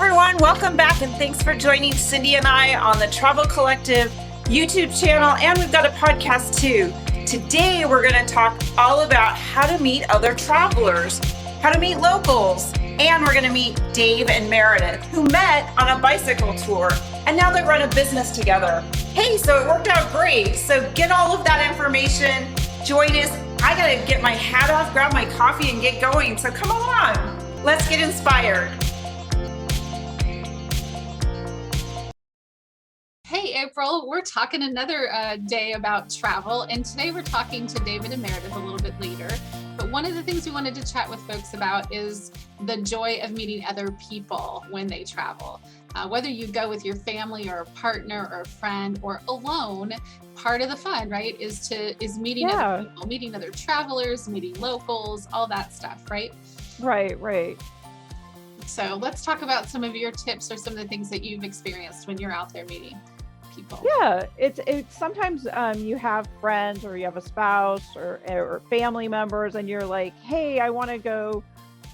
everyone, welcome back and thanks for joining Cindy and I on the Travel Collective YouTube channel, and we've got a podcast too. Today we're going to talk all about how to meet other travelers, how to meet locals, and we're going to meet Dave and Meredith, who met on a bicycle tour and now they run a business together. Hey, so it worked out great. So get all of that information, join us. I got to get my hat off, grab my coffee and get going. So come along, let's get inspired. Hey, April, we're talking another day about travel, and today we're talking to David and Meredith a little bit later. But one of the things we wanted to chat with folks about is the joy of meeting other people when they travel. Whether you go with your family or a partner or a friend or alone, part of the fun, right, is meeting other people, meeting other travelers, meeting locals, all that stuff, right? Right. So let's talk about some of your tips or some of the things that you've experienced when you're out there meeting people. Yeah, it's sometimes you have friends or you have a spouse or family members and you're like, hey, I want to go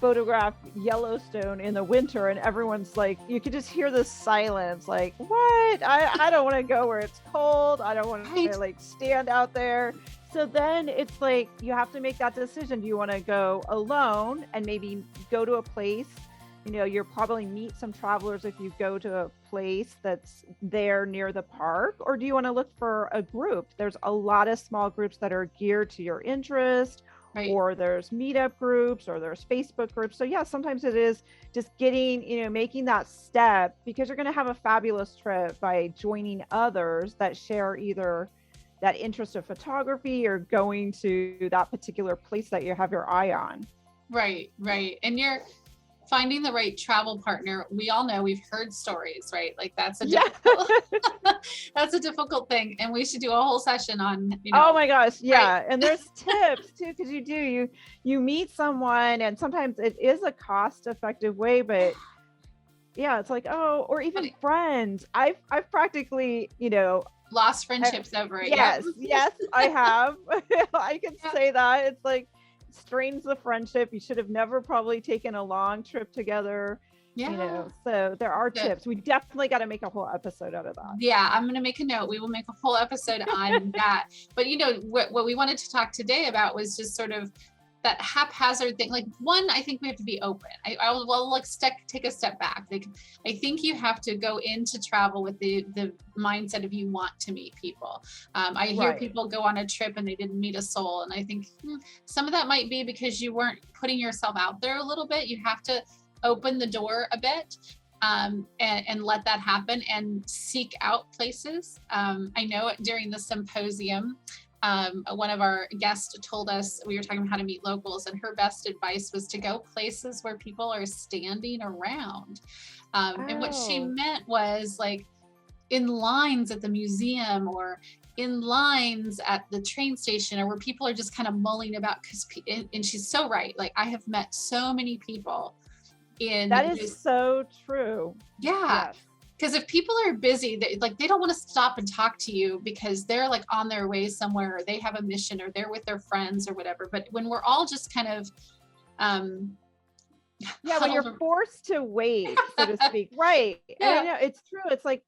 photograph Yellowstone in the winter, and everyone's like, you could just hear the silence, like, what? I don't want to go where it's cold. I don't want to like stand out there. So then it's like you have to make that decision. Do you want to go alone and maybe go to a place? You know, you'll probably meet some travelers if you go to a place that's there near the park, or do you want to look for a group? There's a lot of small groups that are geared to your interest, or there's Meetup groups, or there's Facebook groups. So yeah, sometimes it is just making that step, because you're going to have a fabulous trip by joining others that share either that interest of photography or going to that particular place that you have your eye on. Right. And you're finding the right travel partner. We all know, we've heard stories, right? Like that's a difficult thing. And we should do a whole session on, oh my gosh. Yeah. Right? And there's tips too, because you meet someone, and sometimes it is a cost-effective way, but yeah, it's like, oh, or even friends. I've practically, lost friendships over it. Yes, I have. I can say that. It's like, strains the friendship. You should have never probably taken a long trip together. So there are tips. We definitely got to make a whole episode out of that. Yeah, I'm going to make a note. We will make a whole episode on that. But what we wanted to talk today about was just sort of that haphazard thing. Like, one, I think we have to be open. I will take a step back. Like, I think you have to go into travel with the mindset of you want to meet people. I hear people go on a trip and they didn't meet a soul. And I think some of that might be because you weren't putting yourself out there a little bit. You have to open the door a bit and let that happen and seek out places. I know during the symposium, one of our guests told us, we were talking about how to meet locals, and her best advice was to go places where people are standing around. And what she meant was like in lines at the museum or in lines at the train station, or where people are just kind of mulling about, and she's so right. Like, I have met so many people that is so true. Yeah. Yes. Because if people are busy, they don't want to stop and talk to you because they're like on their way somewhere, or they have a mission, or they're with their friends or whatever. But when we're all just kind of, when you're forced to wait, so to speak, right? Yeah. And I know it's true. It's like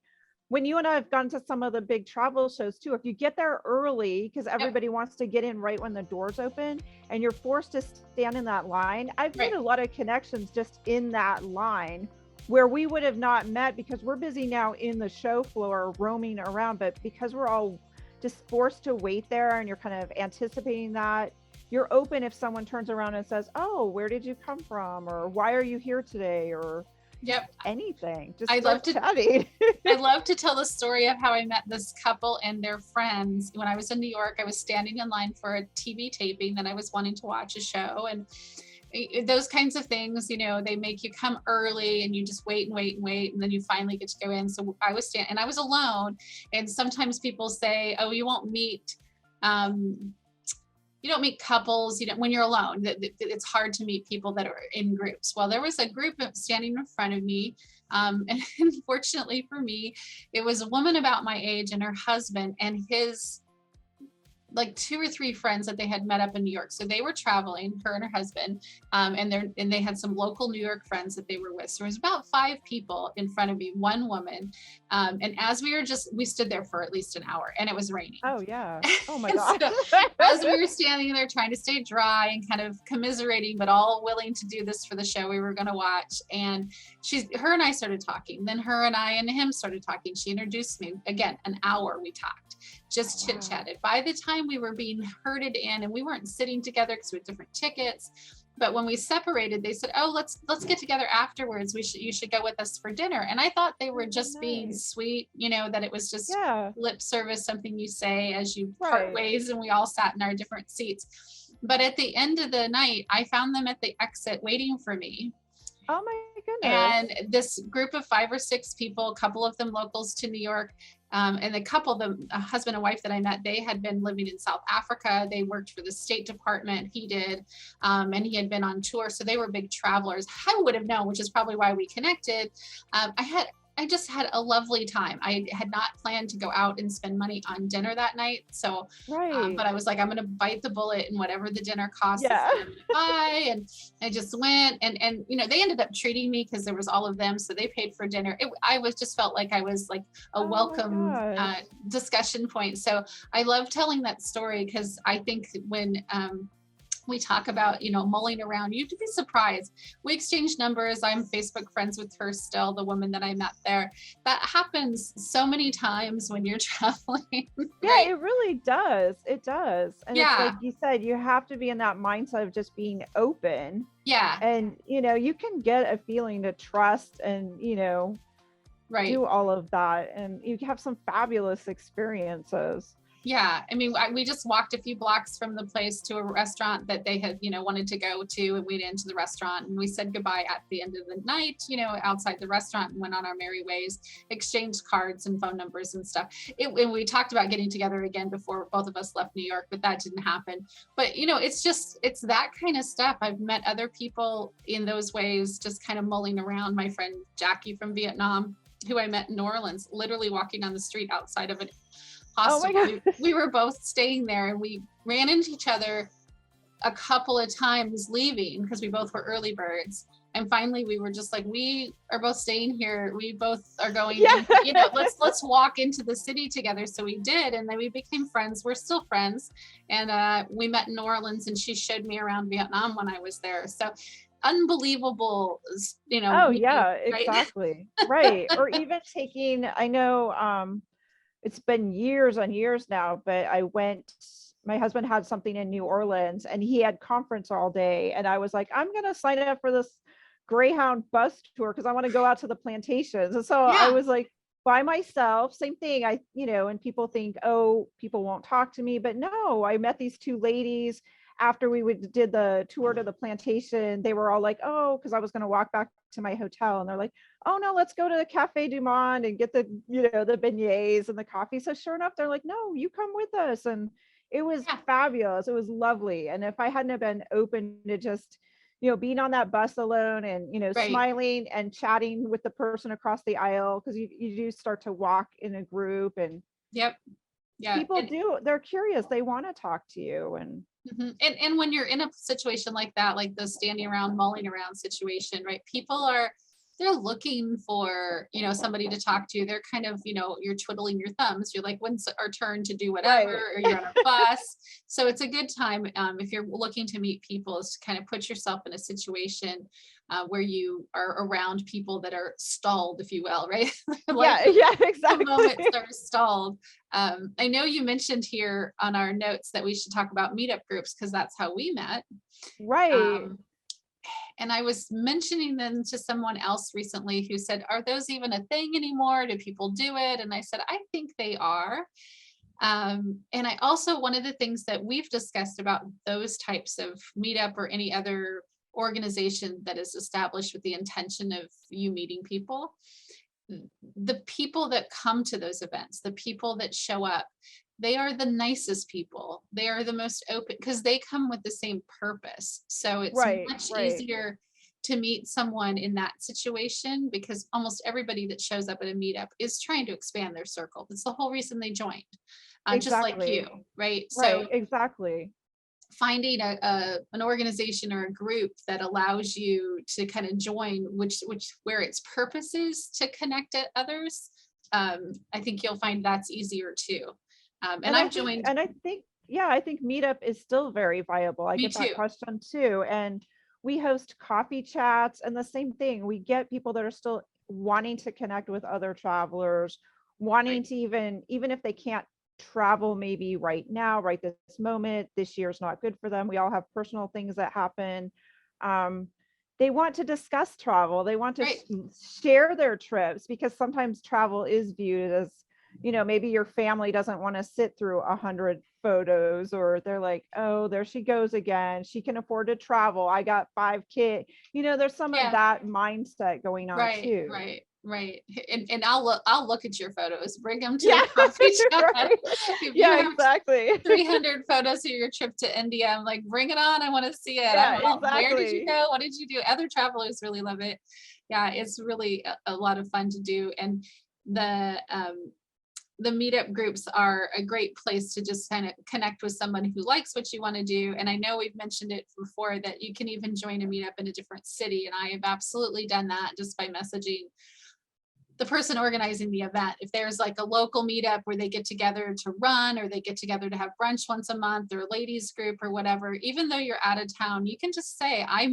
when you and I have gone to some of the big travel shows too. If you get there early, because everybody wants to get in right when the doors open, and you're forced to stand in that line, I've made a lot of connections just in that line, where we would have not met because we're busy now in the show floor roaming around, but because we're all just forced to wait there and you're kind of anticipating that, you're open if someone turns around and says, oh, where did you come from? Or why are you here today? Or anything. Just I love to tell the story of how I met this couple and their friends. When I was in New York, I was standing in line for a TV taping that I was wanting to watch a show, and those kinds of things, they make you come early and you just wait, and then you finally get to go in. So I was and I was alone. And sometimes people say, oh, you won't meet, you don't meet couples, when you're alone, it's hard to meet people that are in groups. Well, there was a group standing in front of me. And unfortunately for me, it was a woman about my age and her husband and his like 2 or 3 friends that they had met up in New York. So they were traveling, her and her husband, and they had some local New York friends that they were with. So it was about 5 people in front of me, 1 woman. And as we stood there for at least an hour, and it was raining. Oh yeah. Oh my And god. so as we were standing there trying to stay dry and kind of commiserating, but all willing to do this for the show we were going to watch. And her and I started talking. Then her and I and him started talking. She introduced me. Again, an hour we talked, just chit chatted. By the time we were being herded in, and we weren't sitting together because we had different tickets, but when we separated, they said, "Oh, let's get together afterwards. You should go with us for dinner." And I thought they were just being sweet, that it was just lip service, something you say as you part ways, and we all sat in our different seats. But at the end of the night, I found them at the exit waiting for me. Oh my goodness. And this group of 5 or 6 people, a couple of them locals to New York, and a husband and wife that I met, they had been living in South Africa. They worked for the State Department. He did, and he had been on tour. So they were big travelers. I would have known, which is probably why we connected. I just had a lovely time. I had not planned to go out and spend money on dinner that night. So, but I was like, I'm going to bite the bullet, and whatever the dinner costs, I'm going to buy. And I just went, and they ended up treating me because there was all of them. So they paid for dinner. Just felt like I was like a welcome discussion point. So I love telling that story because I think when, we talk about, mulling around, you'd be surprised. We exchanged numbers. I'm Facebook friends with her still, the woman that I met there. That happens so many times when you're traveling. Yeah, it really does. It does. And it's like you said, you have to be in that mindset of just being open. Yeah. And, you can get a feeling to trust and, do all of that. And you have some fabulous experiences. Yeah. I mean, we just walked a few blocks from the place to a restaurant that they had, wanted to go to, and we went into the restaurant, and we said goodbye at the end of the night, outside the restaurant, and went on our merry ways, exchanged cards and phone numbers and stuff. And we talked about getting together again before both of us left New York, but that didn't happen. But, it's that kind of stuff. I've met other people in those ways, just kind of mulling around. My friend Jackie from Vietnam, who I met in New Orleans, literally walking down the street outside of an hostel. Oh my God. We were both staying there, and we ran into each other a couple of times leaving because we both were early birds. And finally we were just like, we are both staying here. We both are going, let's walk into the city together. So we did. And then we became friends. We're still friends. And we met in New Orleans, and she showed me around Vietnam when I was there. So unbelievable, Oh yeah, exactly. Right. Or even taking, I know, it's been years and years now, but my husband had something in New Orleans, and he had conference all day. And I was like, I'm going to sign up for this Greyhound bus tour because I want to go out to the plantations. And so I was like, by myself, same thing. And people think, oh, people won't talk to me, but no, I met these 2 ladies after we did the tour to the plantation. They were all like, oh, because I was going to walk back to my hotel, and they're like, oh no, let's go to the Cafe du Monde and get the the beignets and the coffee. So sure enough, they're like, no, you come with us. And it was fabulous. It was lovely. And if I hadn't have been open to just being on that bus alone and smiling and chatting with the person across the aisle, because you do start to walk in a group, and people they're curious, they want to talk to you. And and when you're in a situation like that, like the standing around, mulling around situation, right? People they're looking for, somebody to talk to. They're kind of, you're twiddling your thumbs. You're like, when's our turn to do whatever, or you're on a bus. So it's a good time, if you're looking to meet people, is to kind of put yourself in a situation where you are around people that are stalled, if you will, right? Exactly. The moments are stalled. I know you mentioned here on our notes that we should talk about meetup groups, because that's how we met. Right. And I was mentioning them to someone else recently who said, are those even a thing anymore? Do people do it? And I said, I think they are. And I also, one of the things that we've discussed about those types of meetup or any other organization that is established with the intention of you meeting people, the people that come to those events, the people that show up, they are the nicest people. They are the most open because they come with the same purpose. So it's much easier to meet someone in that situation, because almost everybody that shows up at a meetup is trying to expand their circle. That's the whole reason they joined, just like Exactly. you, right? Right, So exactly. finding an organization or a group that allows you to kind of join, where its purpose is to connect at others, I think you'll find that's easier too. And I've joined. And I think, yeah, I think Meetup is still very viable. I Me get that too. question too. And we host coffee chats, and the same thing. We get people that are still wanting to connect with other travelers, wanting Right. to even if they can't travel maybe right now, right this moment, this year's not good for them. We all have personal things that happen. They want to discuss travel. They want to Right. share their trips, because sometimes travel is viewed as, maybe your family doesn't want to sit through 100 photos, or they're like, oh, there she goes again. She can afford to travel. I got 5 kids. There's some of Yeah. that mindset going on Right. too. Right. And I'll look at your photos. Bring them to Yeah, the coffee shop. right. If Yeah, you have exactly. 300 photos of your trip to India, I'm like, bring it on. I want to see it. Yeah, Where did you exactly. go? What did you do? Other travelers really love it. Yeah, it's really a lot of fun to do. And the meetup groups are a great place to just kind of connect with someone who likes what you want to do. And I know we've mentioned it before that you can even join a meetup in a different city. And I have absolutely done that just by messaging the person organizing the event. If there's like a local meetup where they get together to run, or they get together to have brunch once a month, or a ladies group or whatever, even though you're out of town, you can just say, I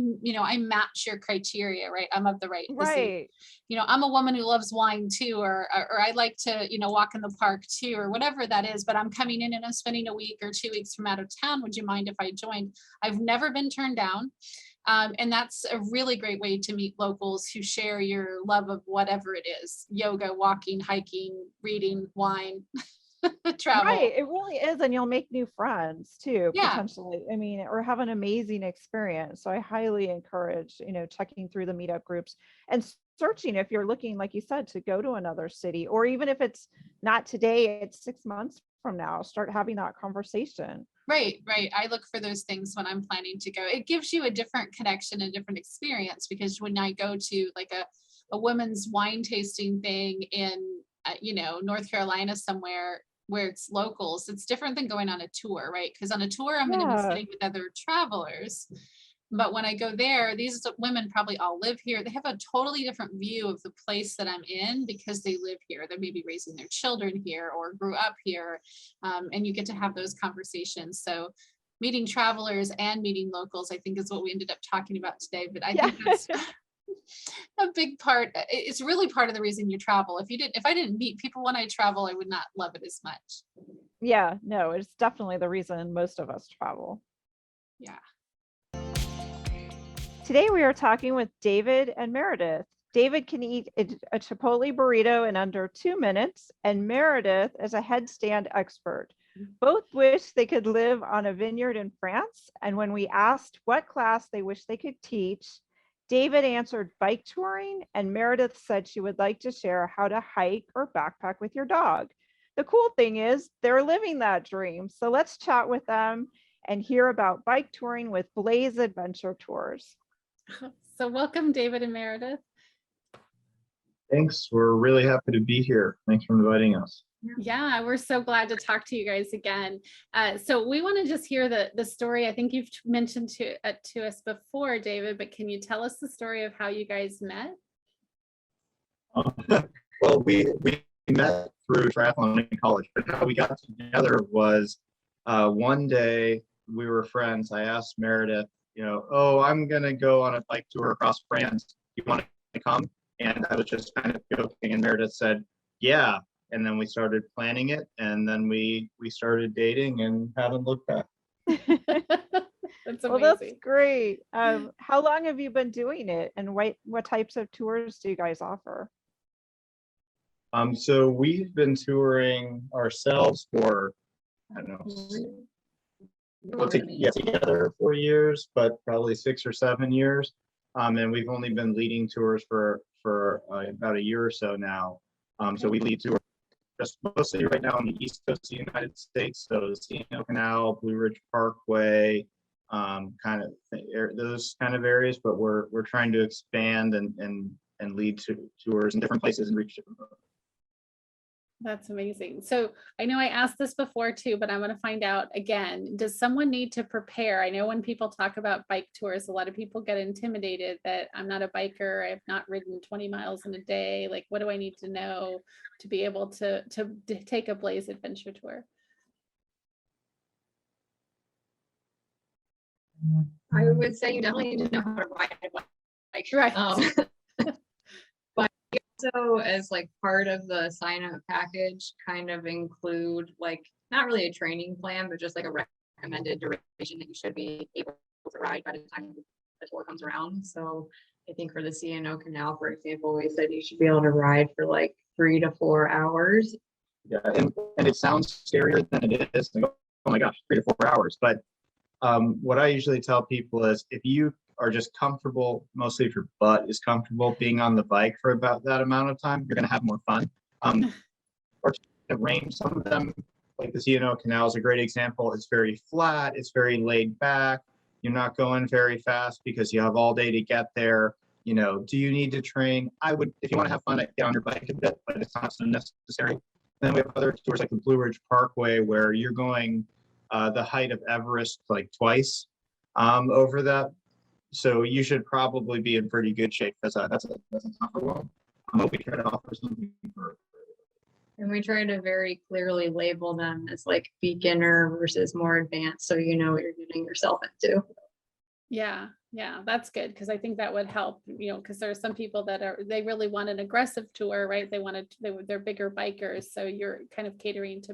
match your criteria, right? I'm of the right physique. Right. I'm a woman who loves wine too, or I like to, walk in the park too, or whatever that is, but I'm coming in and I'm spending a week or 2 weeks from out of town. Would you mind if I joined? I've never been turned down. And that's a really great way to meet locals who share your love of whatever it is: yoga, walking, hiking, reading, wine, travel. Right, it really is, and you'll make new friends too, Yeah. potentially. I mean, or have an amazing experience. So I highly encourage, checking through the meetup groups and searching if you're looking, like you said, to go to another city, or even if it's not today, it's 6 months from now, start having that conversation. Right. I look for those things when I'm planning to go. It gives you a different connection, a different experience, because when I go to like a women's wine tasting thing in, North Carolina somewhere where it's locals, it's different than going on a tour, right? Because on a tour, I'm going to be Yeah. sitting with other travelers. But when I go there, these women probably all live here. They have a totally different view of the place that I'm in because they live here. They may be raising their children here or grew up here. And you get to have those conversations. So meeting travelers and meeting locals, I think, is what we ended up talking about today. But I think that's a big part. It's really part of the reason you travel. If I didn't meet people when I travel, I would not love it as much. Yeah, no, it's definitely the reason most of us travel. Yeah. Today we are talking with David and Meredith. David can eat a Chipotle burrito in under 2 minutes, and Meredith is a headstand expert. Both wish they could live on a vineyard in France, and when we asked what class they wish they could teach, David answered bike touring, and Meredith said she would like to share how to hike or backpack with your dog. The cool thing is they're living that dream. So let's chat with them and hear about bike touring with Blaze Adventure Tours. So welcome, David and Meredith. Thanks. We're really happy to be here. Thanks for inviting us. Yeah, we're so glad to talk to you guys again. So we want to just hear the story. I think you've mentioned to us before, David, but can you tell us the story of how you guys met? Well, we met through triathlon in college, but how we got together was one day we were friends. I asked Meredith, oh, I'm going to go on a bike tour across France. Do you want to come? And I was just kind of joking, and Meredith said, yeah. And then we started planning it, and then we started dating and haven't looked back. That's amazing. Well, that's great. How long have you been doing it, and what types of tours do you guys offer? So we've been touring ourselves for, I don't know, together 4 years, but probably 6 or 7 years. And we've only been leading tours for about a year or so now. So we lead tours just mostly right now on the East Coast of the United States. So the Seino Canal, Blue Ridge Parkway, kind of those kind of areas, but we're trying to expand and lead to tours in different places and reach different folks. That's amazing. So I know I asked this before too, but I'm going to find out again. Does someone need to prepare? I know when people talk about bike tours, a lot of people get intimidated that I'm not a biker. I've not ridden 20 miles in a day. Like, what do I need to know to be able to take a Blaze adventure tour? I would say you definitely need to know how to ride a bike. Right. But also, as like part of the sign up package, kind of include like not really a training plan, but just like a recommended duration that you should be able to ride by the time the tour comes around. So I think for the C&O Canal, for example, we said you should be able to ride for like 3 to 4 hours. Yeah, and it sounds scarier than it is. Like, oh my gosh, 3 to 4 hours. But what I usually tell people is if you are just comfortable, mostly if your butt is comfortable being on the bike for about that amount of time, you're going to have more fun. Or the range, some of them, like the C&O Canal is a great example. It's very flat. It's very laid back. You're not going very fast because you have all day to get there. You know, do you need to train? I would, if you want to have fun, get on your bike a bit, but it's not so necessary. Then we have other tours like the Blue Ridge Parkway where you're going the height of Everest like twice over that. So you should probably be in pretty good shape. That's a tougher one. But we try to offer something for. And we try to very clearly label them as like beginner versus more advanced, so you know what you're getting yourself into. Yeah, that's good, because I think that would help, you know, because there are some people that they really want an aggressive tour, right? They're bigger bikers, so you're kind of catering to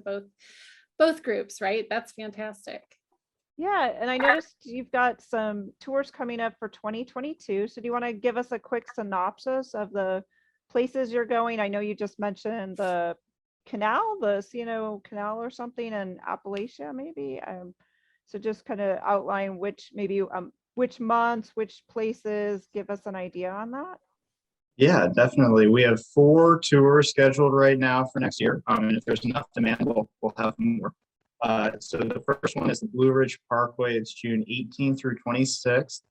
both groups, right? That's fantastic. Yeah, and I noticed you've got some tours coming up for 2022. So do you want to give us a quick synopsis of the places you're going? I know you just mentioned the canal, the C&O Canal or something in Appalachia, maybe. So just kind of outline which months, which places, give us an idea on that. Yeah, definitely. We have 4 tours scheduled right now for next year. And if there's enough demand, we'll have more. So the first one is the Blue Ridge Parkway. It's June 18th through 26th.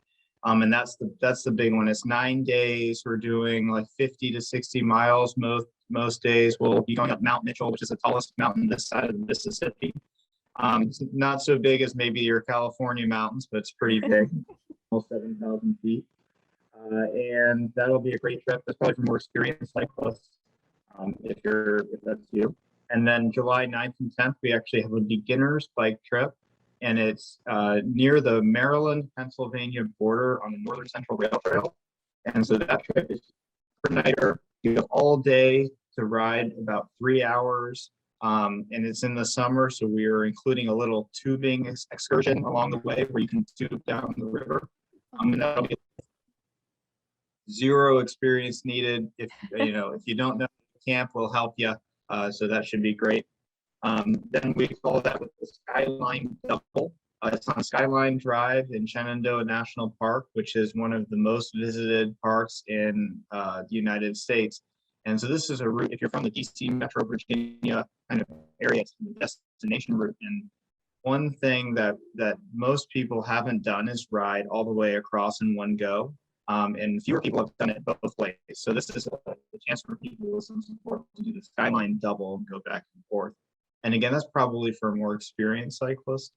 And that's the big one. It's 9 days. We're doing like 50 to 60 miles most days. We'll be going up Mount Mitchell, which is the tallest mountain this side of the Mississippi. It's not so big as maybe your California mountains, but it's pretty big, almost 7,000 feet. And that'll be a great trip. That's probably for more experienced cyclists, if that's you. And then July 9th and 10th, we actually have a beginner's bike trip, and it's near the Maryland-Pennsylvania border on the Northern Central Rail Trail. And so that trip is per nighter. You have all day to ride about 3 hours, and it's in the summer, so we are including a little tubing excursion along the way where you can tube down the river. And that'll be zero experience needed. If you don't know, camp will help you. So that should be great. Then we follow that with the Skyline Double. It's on Skyline Drive in Shenandoah National Park, which is one of the most visited parks in the United States. And so this is a route, if you're from the DC, Metro Virginia kind of area, it's a destination route. And one thing that most people haven't done is ride all the way across in one go. And fewer people have done it both ways. So this is a chance for people with some support to do the Skyline Double and go back and forth. And again, that's probably for a more experienced cyclist.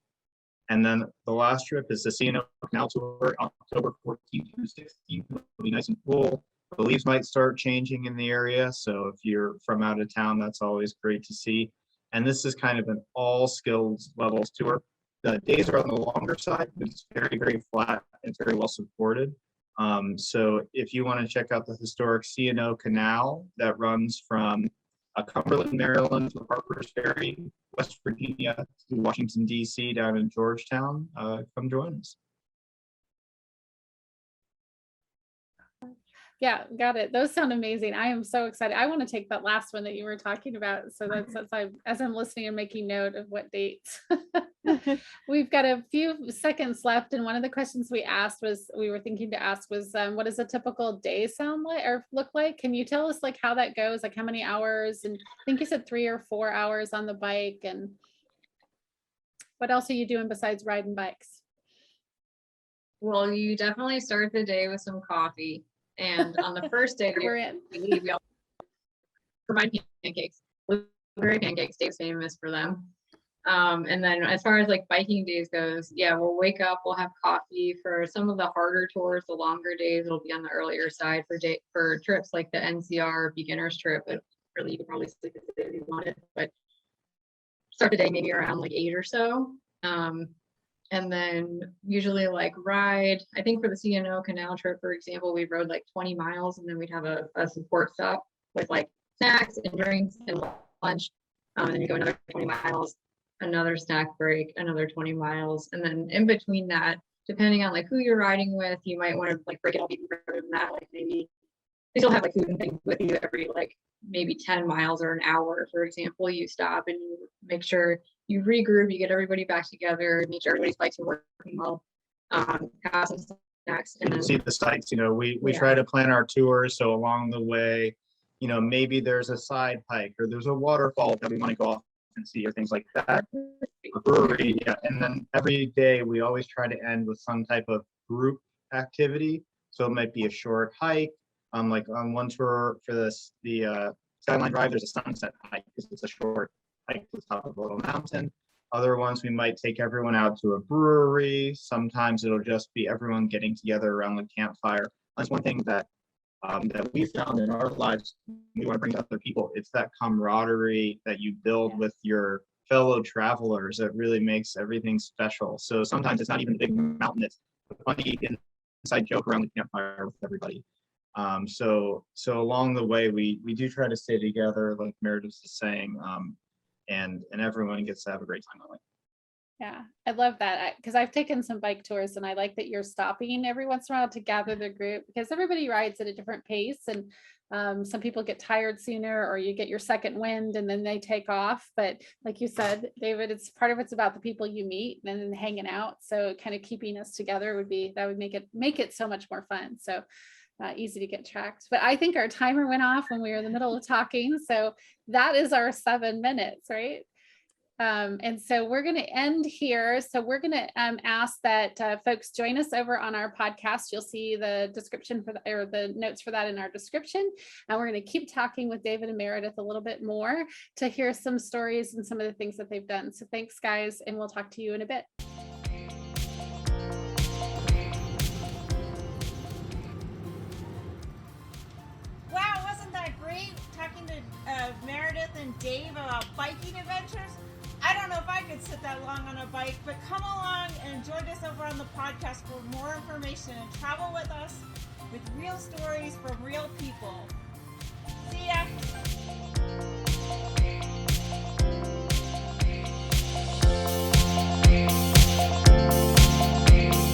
And then the last trip is the C&O Canal Tour, October 14th through 16th. It'll be nice and cool. The leaves might start changing in the area. So if you're from out of town, that's always great to see. And this is kind of an all skills levels tour. The days are on the longer side, but it's very, very flat. It's very well supported. So if you want to check out the historic C&O Canal that runs from Cumberland, Maryland to Harper's Ferry, West Virginia to Washington, D.C. down in Georgetown, come join us. Yeah, got it. Those sound amazing. I am so excited. I want to take that last one that you were talking about. So that's as I'm listening and making note of what dates. We've got a few seconds left. And one of the questions we were thinking to ask was, what does a typical day sound like or look like? Can you tell us like how that goes? Like how many hours? And I think you said 3 or 4 hours on the bike. And what else are you doing besides riding bikes? Well, you definitely start the day with some coffee. And on the first day, We're in. we all provide pancakes, blueberry pancakes. Dave's famous for them. And then as far as like biking days goes, yeah, we'll wake up, we'll have coffee. For some of the harder tours, the longer days, it'll be on the earlier side for trips like the NCR beginner's trip. But really, you could probably sleep if you wanted, but start the day maybe around like 8 or so. And then usually like ride, I think for the CNO Canal trip, for example, we rode like 20 miles, and then we'd have a support stop with like snacks and drinks and lunch. And then you go another 20 miles, another snack break, another 20 miles. And then in between that, depending on like who you're riding with, you might want to like break it up even further than that. Like maybe they still have like food and things with you every like maybe 10 miles or an hour, for example. You stop and you make sure you regroup, you get everybody back together, make sure everybody's bikes are working well, have some snacks, and then See the sites, we try to plan our tours. So along the way, maybe there's a side hike or there's a waterfall that we want to go off and see or things like that. A brewery, yeah. And then every day we always try to end with some type of group activity. So it might be a short hike. Like on one tour for the Skyline Drive, there's a sunset hike because it's a short hike to the top of a little mountain. Other ones we might take everyone out to a brewery. Sometimes it'll just be everyone getting together around the campfire. That's one thing that we found in our lives. We want to bring to other people. It's that camaraderie that you build with your fellow travelers that really makes everything special. So sometimes it's not even a big mountain. It's a funny inside joke around the campfire with everybody. So along the way, we do try to stay together, like Meredith is saying, and everyone gets to have a great time on it. Yeah, I love that because I've taken some bike tours, and I like that you're stopping every once in a while to gather the group, because everybody rides at a different pace, and some people get tired sooner, or you get your second wind and then they take off. But like you said, David, it's about the people you meet and then hanging out. So kind of keeping us together would make it so much more fun. So easy to get tracked. But I think our timer went off when we were in the middle of talking. So that is our 7 minutes, right? And so we're going to end here. So we're going to ask that folks join us over on our podcast. You'll see the description or the notes for that in our description. And we're going to keep talking with David and Meredith a little bit more to hear some stories and some of the things that they've done. So thanks, guys, and we'll talk to you in a bit. Wow, wasn't that great talking to Meredith and Dave about biking adventures? I don't know if I could sit that long on a bike, but come along and join us over on the podcast for more information and travel with us with real stories from real people.